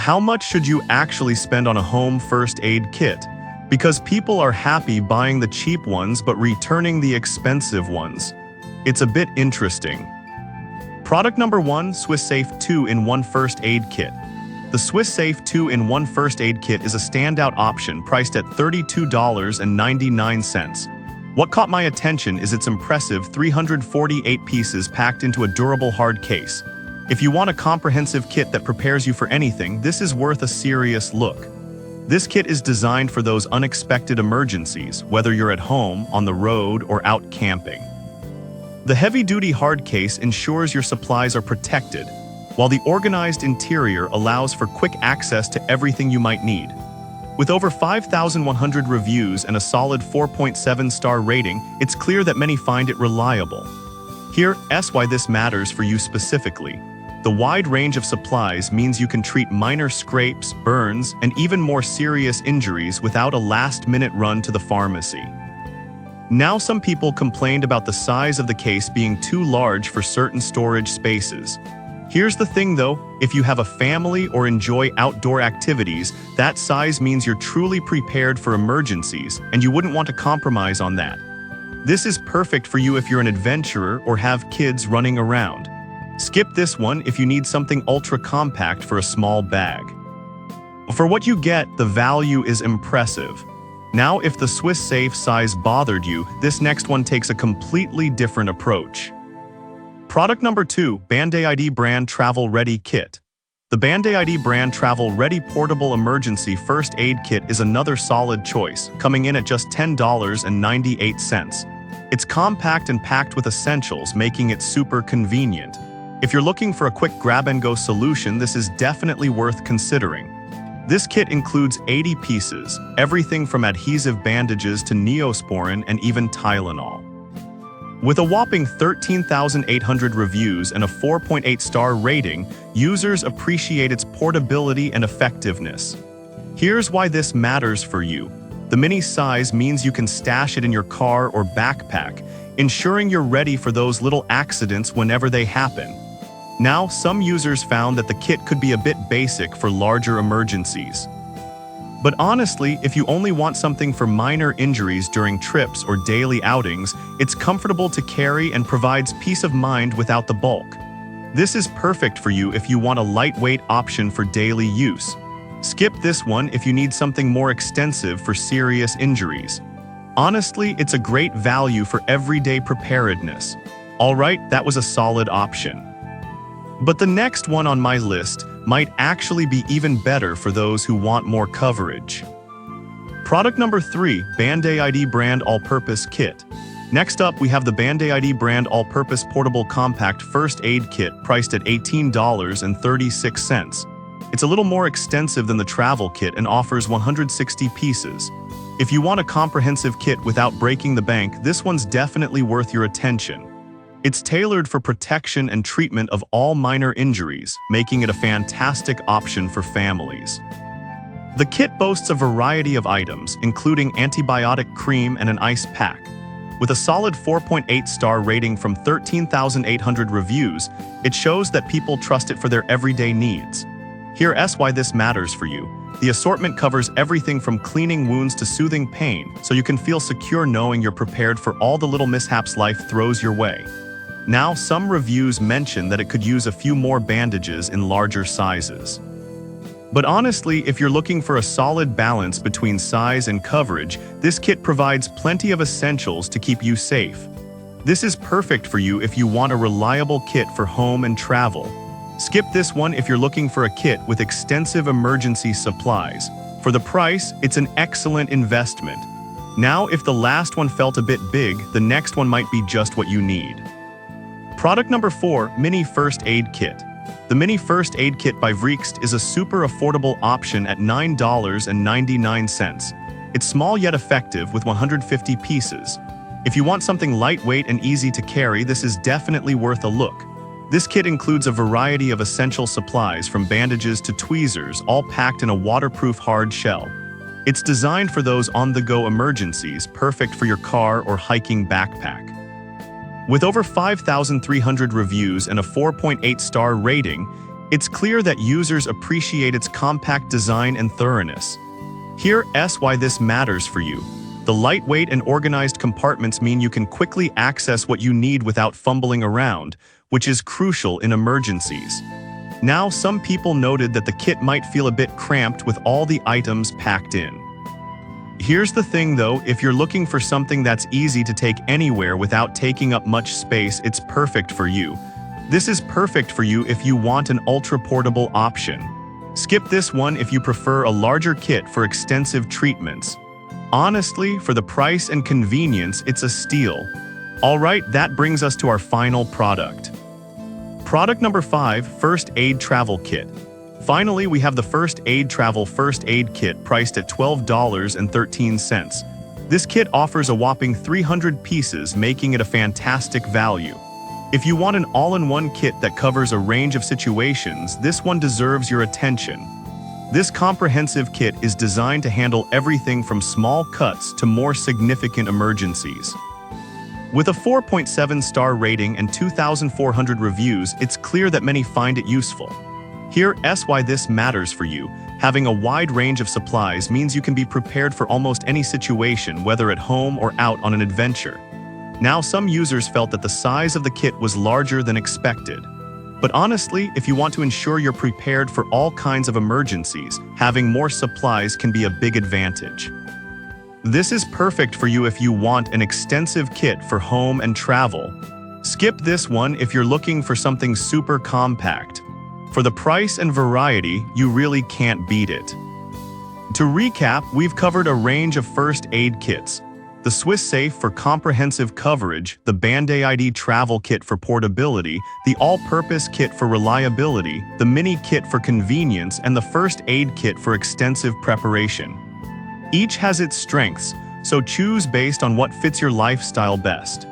how much should you actually spend on a home first aid kit? Because people are happy buying the cheap ones but returning the expensive ones. It's a bit interesting. Product number 1, Swiss Safe 2-in-1 First Aid Kit. The Swiss Safe 2-in-1 First Aid Kit is a standout option priced at $32.99. What caught my attention is its impressive 348 pieces packed into a durable hard case. If you want a comprehensive kit that prepares you for anything, this is worth a serious look. This kit is designed for those unexpected emergencies, whether you're at home, on the road, or out camping. The heavy-duty hard case ensures your supplies are protected, while the organized interior allows for quick access to everything you might need. With over 5,100 reviews and a solid 4.7-star rating, it's clear that many find it reliable. Here's why this matters for you specifically. The wide range of supplies means you can treat minor scrapes, burns, and even more serious injuries without a last-minute run to the pharmacy. Now, some people complained about the size of the case being too large for certain storage spaces. Here's the thing though, if you have a family or enjoy outdoor activities, that size means you're truly prepared for emergencies, and you wouldn't want to compromise on that. This is perfect for you if you're an adventurer or have kids running around. Skip this one if you need something ultra-compact for a small bag. For what you get, the value is impressive. Now, if the Swiss Safe size bothered you, this next one takes a completely different approach. Product number 2, Band-Aid Brand Travel Ready Kit. The Band-Aid Brand Travel Ready Portable Emergency First Aid Kit is another solid choice, coming in at just $10.98. It's compact and packed with essentials, making it super convenient. If you're looking for a quick grab-and-go solution, this is definitely worth considering. This kit includes 80 pieces, everything from adhesive bandages to Neosporin and even Tylenol. With a whopping 13,800 reviews and a 4.8-star rating, users appreciate its portability and effectiveness. Here's why this matters for you. The mini size means you can stash it in your car or backpack, ensuring you're ready for those little accidents whenever they happen. Now, some users found that the kit could be a bit basic for larger emergencies. But honestly, if you only want something for minor injuries during trips or daily outings, it's comfortable to carry and provides peace of mind without the bulk. This is perfect for you if you want a lightweight option for daily use. Skip this one if you need something more extensive for serious injuries. Honestly, it's a great value for everyday preparedness. Alright, that was a solid option. But the next one on my list might actually be even better for those who want more coverage. Product number 3, Band-Aid Brand All-Purpose Kit. Next up, we have the Band-Aid Brand All-Purpose Portable Compact First Aid Kit priced at $18.36. It's a little more extensive than the travel kit and offers 160 pieces. If you want a comprehensive kit without breaking the bank, this one's definitely worth your attention. It's tailored for protection and treatment of all minor injuries, making it a fantastic option for families. The kit boasts a variety of items, including antibiotic cream and an ice pack. With a solid 4.8-star rating from 13,800 reviews, it shows that people trust it for their everyday needs. Here's why this matters for you. The assortment covers everything from cleaning wounds to soothing pain, so you can feel secure knowing you're prepared for all the little mishaps life throws your way. Now, some reviews mention that it could use a few more bandages in larger sizes. But honestly, if you're looking for a solid balance between size and coverage, this kit provides plenty of essentials to keep you safe. This is perfect for you if you want a reliable kit for home and travel. Skip this one if you're looking for a kit with extensive emergency supplies. For the price, it's an excellent investment. Now, if the last one felt a bit big, the next one might be just what you need. Product number 4, Mini First Aid Kit. The Mini First Aid Kit by Vriekst is a super affordable option at $9.99. It's small yet effective with 150 pieces. If you want something lightweight and easy to carry, this is definitely worth a look. This kit includes a variety of essential supplies from bandages to tweezers, all packed in a waterproof hard shell. It's designed for those on-the-go emergencies, perfect for your car or hiking backpack. With over 5,300 reviews and a 4.8-star rating, It's clear that users appreciate its compact design and thoroughness. Here's why this matters for you. The lightweight and organized compartments mean you can quickly access what you need without fumbling around, which is crucial in emergencies. Now, some people noted that the kit might feel a bit cramped with all the items packed in. Here's the thing though, if you're looking for something that's easy to take anywhere without taking up much space, it's perfect for you. This is perfect for you if you want an ultra-portable option. Skip this one if you prefer a larger kit for extensive treatments. Honestly, for the price and convenience, it's a steal. Alright, that brings us to our final product. Product number 5, First Aid Travel Kit. Finally, we have the First Aid Travel First Aid Kit priced at $12.13. This kit offers a whopping 300 pieces, making it a fantastic value. If you want an all-in-one kit that covers a range of situations, this one deserves your attention. This comprehensive kit is designed to handle everything from small cuts to more significant emergencies. With a 4.7-star rating and 2,400 reviews, it's clear that many find it useful. Here's why this matters for you. Having a wide range of supplies means you can be prepared for almost any situation, whether at home or out on an adventure. Now, some users felt that the size of the kit was larger than expected. But honestly, if you want to ensure you're prepared for all kinds of emergencies, having more supplies can be a big advantage. This is perfect for you if you want an extensive kit for home and travel. Skip this one if you're looking for something super compact. For the price and variety, you really can't beat it. To recap, we've covered a range of first aid kits. The Swiss Safe for comprehensive coverage, the Band-Aid travel kit for portability, the all-purpose kit for reliability, the mini kit for convenience, and the first aid kit for extensive preparation. Each has its strengths, so choose based on what fits your lifestyle best.